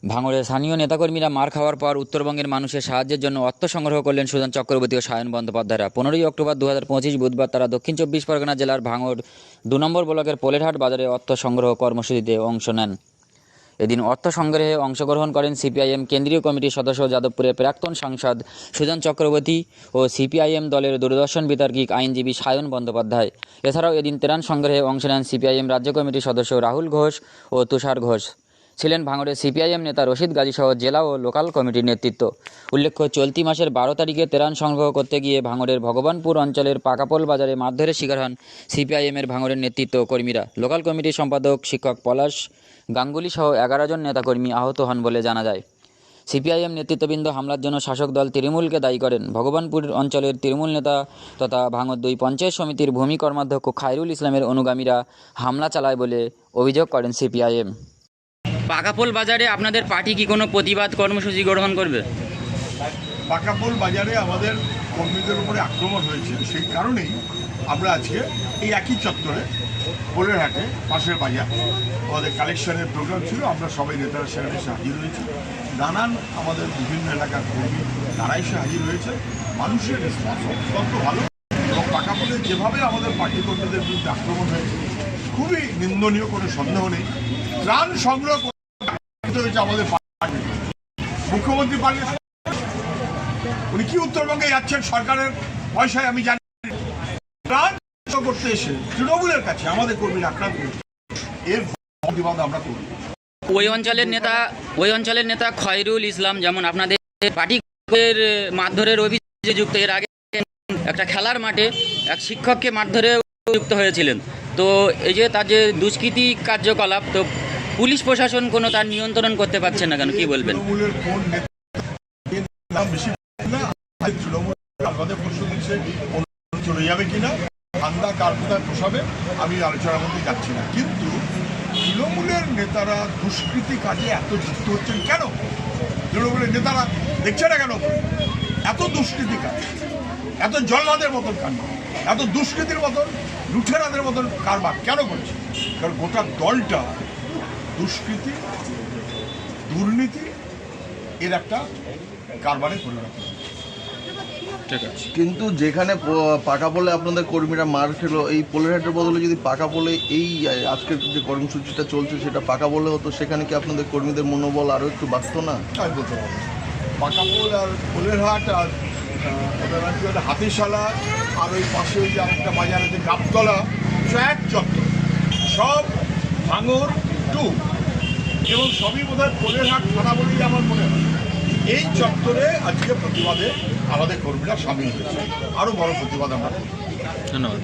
ভাঙড়ে স্থানীয় নেতাকর্মীরা মার খাওয়ার পর উত্তরবঙ্গের মানুষের সাহায্যের জন্য অর্থ সংগ্রহ করলেন সুজন চক্রবর্তী ও সায়ন বন্দ্যোপাধ্যায়রা। 15ই অক্টোবর 2025 বুধবার তারা দক্ষিণ 24 পরগনা জেলার ভাঙড় 2 নম্বর ব্লকের পোলেরহাট বাজারে অর্থ সংগ্রহ কর্মসূচিতে অংশ নেন। এদিন অর্থ সংগ্রহে অংশগ্রহণ করেন সিপিআইএম কেন্দ্রীয় কমিটির সদস্য যাদবপুরের প্রাক্তন সাংসদ সুজন চক্রবর্তী ও সিপিআইএম দলের দূরদর্শন বিতার্কিক আইনজীবী সায়ন বন্দ্যোপাধ্যায়। এছাড়াও এদিন ত্রাণ সংগ্রহে অংশ নেন সিপিআইএম রাজ্য কমিটির সদস্য রাহুল ঘোষ ও তুষার ঘোষ। ছিলেন ভাঙড়ের সিপিআইএম নেতা রশিদ গাজী সহ জেলা ও লোকাল কমিটির নেতৃত্ব। উল্লেখ্য, চলতি মাসের 12 তারিখে ত্রাণ সংগ্রহ করতে গিয়ে ভাঙড়ের ভগবানপুর অঞ্চলের পাকাপোল বাজারে মারধরের শিকার হন সিপিআইএমের ভাঙড়ের নেতৃত্ব কর্মীরা। লোকাল কমিটির সম্পাদক শিক্ষক পলাশ গাঙ্গুলি সহ 11 জন নেতাকর্মী আহত হন বলে জানা যায়। সিপিআইএম নেতৃত্ববৃন্দ হামলার জন্য শাসক দল তৃণমূলকে দায়ী করেন। ভগবানপুর অঞ্চলের তৃণমূল নেতা তথা ভাঙড় 2 পঞ্চায়েত সমিতির ভূমি কর্মাধ্যক্ষ খায়রুল ইসলামের অনুগামীরা হামলা চালায় বলে অভিযোগ করেন সিপিআইএম। পাকাপোল বাজারে আপনাদের পার্টি কি কোনো প্রতিবাদ কর্মসূচি গ্রহণ করবে? পাকাপোল বাজারে আমাদের কর্মীদের উপরে আক্রমণ হয়েছে, সেই কারণেই আমরা আজকে এই একই চত্বরে পোলেরহাটে পাশের বাজার আমাদের কালেকশনের প্রোগ্রাম ছিল। আমরা সবাই নেতারা সেখানে এসে হাজির হয়েছি। নানান আমাদের বিভিন্ন এলাকার কর্মী তারা এসে হাজির হয়েছে। মানুষের রেসপন্স অত্যন্ত ভালো এবং পাকাপোলে যেভাবে আমাদের পার্টি কর্মীদের বিরুদ্ধে আক্রমণ হয়েছে খুবই নিন্দনীয়, কোনো সন্দেহ নেই। ত্রাণ সংগ্রহ করতে হয়েছে আমাদের মুখ্যমন্ত্রী পার্টি, উনি কি উত্তরবঙ্গে যাচ্ছেন সরকারের পয়সায় আমি জানি। ত্রাণ করতে এসে তৃণমূলের কাছে আমাদের কর্মীরা আক্রান্ত হয়েছে, এর প্রতিবাদ আমরা করি। ওই অঞ্চলের নেতা খয়রুল ইসলাম যেমন আপনাদের পার্টির মারধরের অভিযোগে যুক্ত। এর আগে একটা খেলার মাঠে এক শিক্ষককে মারধরে যুক্ত হয়েছিলেন। তো এই যে তার যে দুষ্কৃতি কার্যকলাপ, তো পুলিশ প্রশাসন কোনো তার নিয়ন্ত্রণ করতে পারছে না কেন, কি বলবেন? তৃণমূলের কোন নেতা বেশি না, তৃণমূল আমাদের প্রশ্ন দিচ্ছে চলে যাবে কিনা, ঠান্ডা কার কোথায় পোষাবে, আমি আলোচনার মধ্যে যাচ্ছি না। কিন্তু তৃণমূলের নেতারা দুষ্কৃতি কাজে এত যুক্ত হচ্ছেন কেন? তৃণমূলের নেতারা দেখছে না কেন এত দুষ্কৃতি কাজ, এত জল্লাদের মতন কাণ্ড, এত দুষ্কৃতির মতন লুঠেরাদের মতন কারবার কেন করছে? কারণ গোটা দলটা দুষ্কৃতি, দুর্নীতি এর একটা কারবারে পরিণত হচ্ছে। কিন্তু যেখানে পাকাপোলে আপনাদের কর্মীরা মার খেলো, এই পোলেরহাটের বদলে যদি পাকাপোলে এই আজকের যে কর্মসূচিটা চলছে সেটা পাকাপোলে হতো, সেখানে কি আপনাদের কর্মীদের মনোবল আরও একটু বাড়ত না? আমি বলতে পারবো পাকাপোল আর পোলেরহাট আর হাতিশালা আর ওই পাশে ওই যে আরেকটা বাজার আছে গাবতলা, এক চত্বর, সব ভাঙড় 2 এবং সবই বোধহয় পোলেরহাট থানা বলেই আমার মনে হয়। এই চত্বরে আজকে প্রতিবাদে আমাদের কর্মীরা সামিল হয়েছে। আরও বড় প্রতিবাদ আমরা করব। ধন্যবাদ।